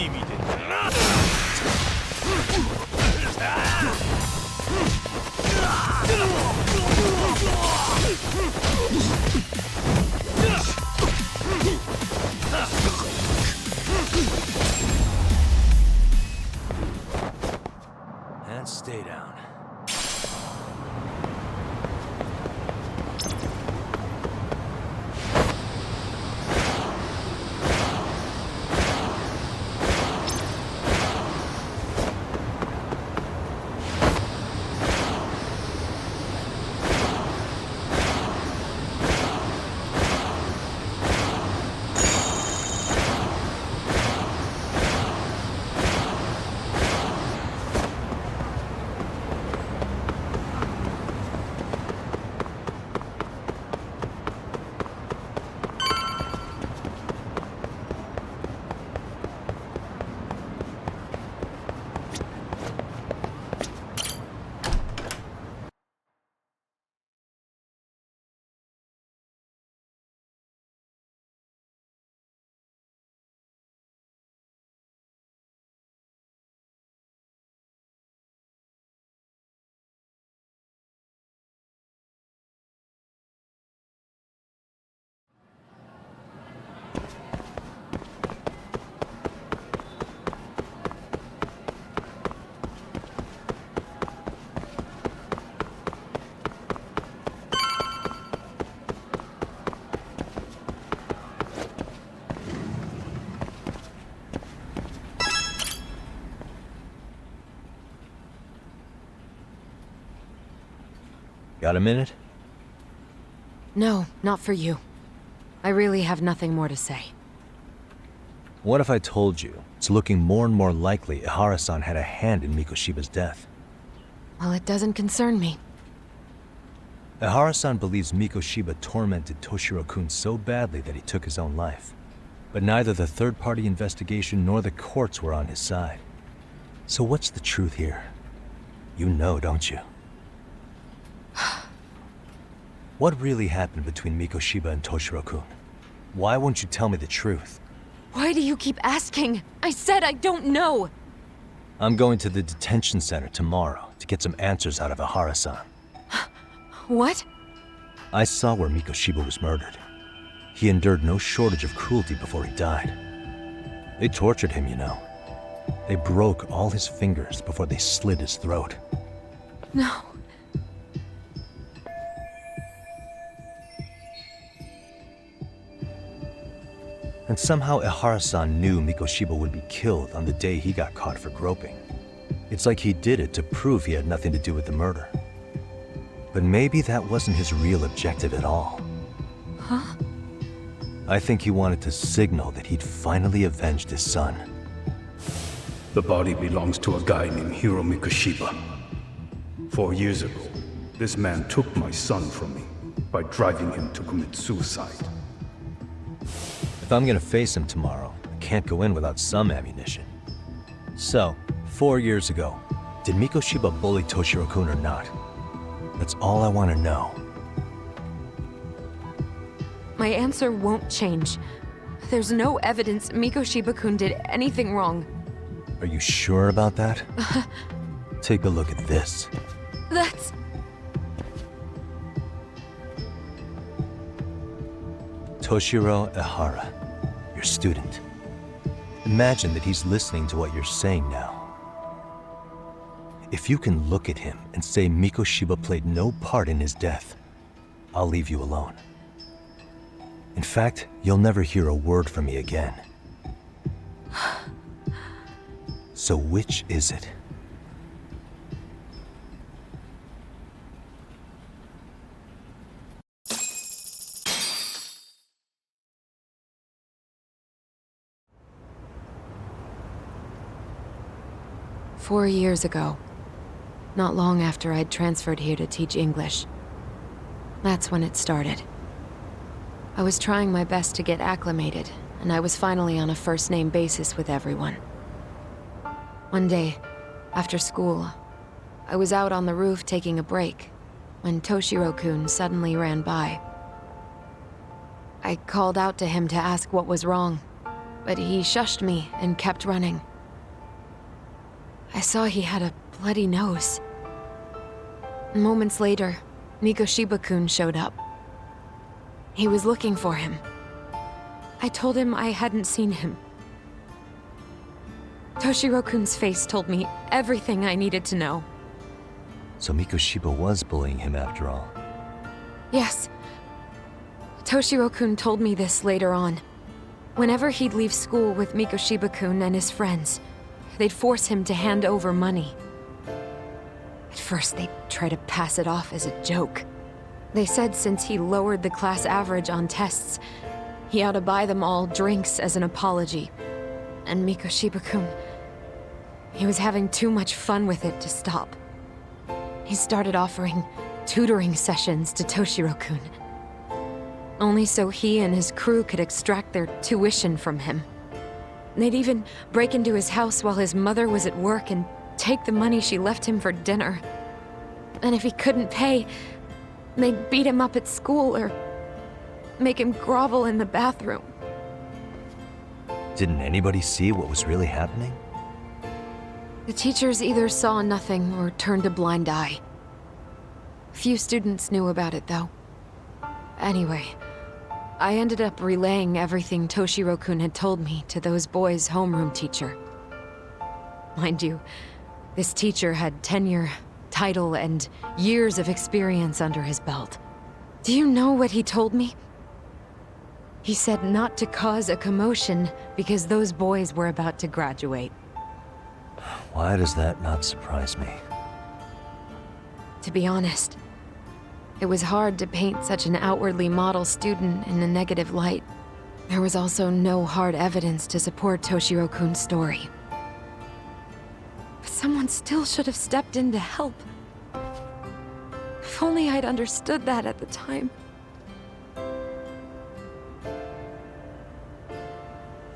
힘이 된다. And stay down. Got a minute? No, not for you. I really have nothing more to say. What if I told you it's looking more and more likely Ihara-san had a hand in Mikoshiba's death? Well, it doesn't concern me. Ihara-san believes Mikoshiba tormented Toshiro-kun so badly that he took his own life. But neither the third-party investigation nor the courts were on his side. So what's the truth here? You know, don't you? What really happened between Mikoshiba and Toshiro-kun? Why won't you tell me the truth? Why do you keep asking? I said I don't know! I'm going to the detention center tomorrow to get some answers out of Ihara-san. What? I saw where Mikoshiba was murdered. He endured no shortage of cruelty before he died. They tortured him, you know. They broke all his fingers before they slit his throat. No. And somehow Ihara-san knew Mikoshiba would be killed on the day he got caught for groping. It's like he did it to prove he had nothing to do with the murder. But maybe that wasn't his real objective at all. Huh? I think he wanted to signal that he'd finally avenged his son. The body belongs to a guy named Hiro Mikoshiba. 4 years ago, this man took my son from me by driving him to commit suicide. If I'm gonna face him tomorrow, I can't go in without some ammunition. So, 4 years ago, did Mikoshiba bully Toshiro-kun or not? That's all I want to know. My answer won't change. There's no evidence Mikoshiba-kun did anything wrong. Are you sure about that? Take a look at this. That's... Toshiro Ihara, your student. Imagine that he's listening to what you're saying now. If you can look at him and say Mikoshiba played no part in his death, I'll leave you alone. In fact, you'll never hear a word from me again. So which is it? "4 years ago, not long after I'd transferred here to teach English. That's when it started. I was trying my best to get acclimated, and I was finally on a first-name basis with everyone. One day, after school, I was out on the roof taking a break, when Toshiro-kun suddenly ran by. I called out to him to ask what was wrong, but he shushed me and kept running. I saw he had a bloody nose. Moments later, Mikoshiba-kun showed up. He was looking for him. I told him I hadn't seen him. Toshiro-kun's face told me everything I needed to know. So Mikoshiba was bullying him after all. Yes. Toshiro-kun told me this later on. Whenever he'd leave school with Mikoshiba-kun and his friends, they'd force him to hand over money. At first, they'd try to pass it off as a joke. They said since he lowered the class average on tests, he ought to buy them all drinks as an apology. And Mikoshiba-kun, he was having too much fun with it to stop. He started offering tutoring sessions to Toshiro-kun. Only so he and his crew could extract their tuition from him. They'd even break into his house while his mother was at work and take the money she left him for dinner. And if he couldn't pay, they'd beat him up at school or make him grovel in the bathroom. Didn't anybody see what was really happening? The teachers either saw nothing or turned a blind eye. Few students knew about it, though. Anyway, I ended up relaying everything Toshiro-kun had told me to those boys' homeroom teacher. Mind you, this teacher had tenure, title, and years of experience under his belt. Do you know what he told me? He said not to cause a commotion because those boys were about to graduate. Why does that not surprise me? To be honest, it was hard to paint such an outwardly model student in a negative light. There was also no hard evidence to support Toshiro-kun's story. But someone still should have stepped in to help. If only I'd understood that at the time.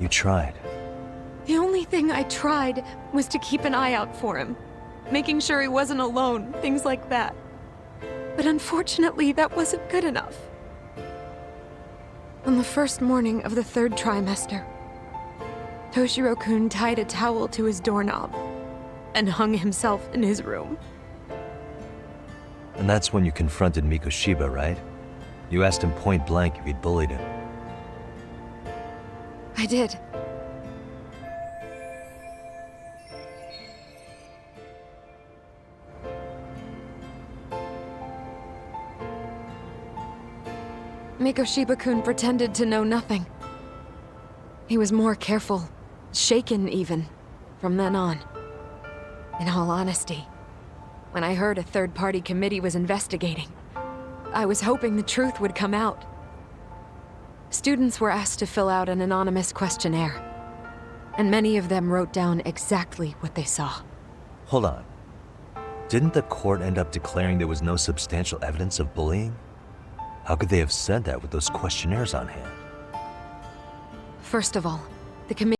You tried. The only thing I tried was to keep an eye out for him, making sure he wasn't alone, things like that. But unfortunately, that wasn't good enough. On the first morning of the third trimester, Toshiro-kun tied a towel to his doorknob and hung himself in his room. And that's when you confronted Mikoshiba, right? You asked him point blank if he'd bullied him. I did. Mikoshiba-kun pretended to know nothing. He was more careful, shaken even, from then on. In all honesty, when I heard a third-party committee was investigating, I was hoping the truth would come out. Students were asked to fill out an anonymous questionnaire, and many of them wrote down exactly what they saw. Hold on. Didn't the court end up declaring there was no substantial evidence of bullying? How could they have said that with those questionnaires on hand? First of all, the committee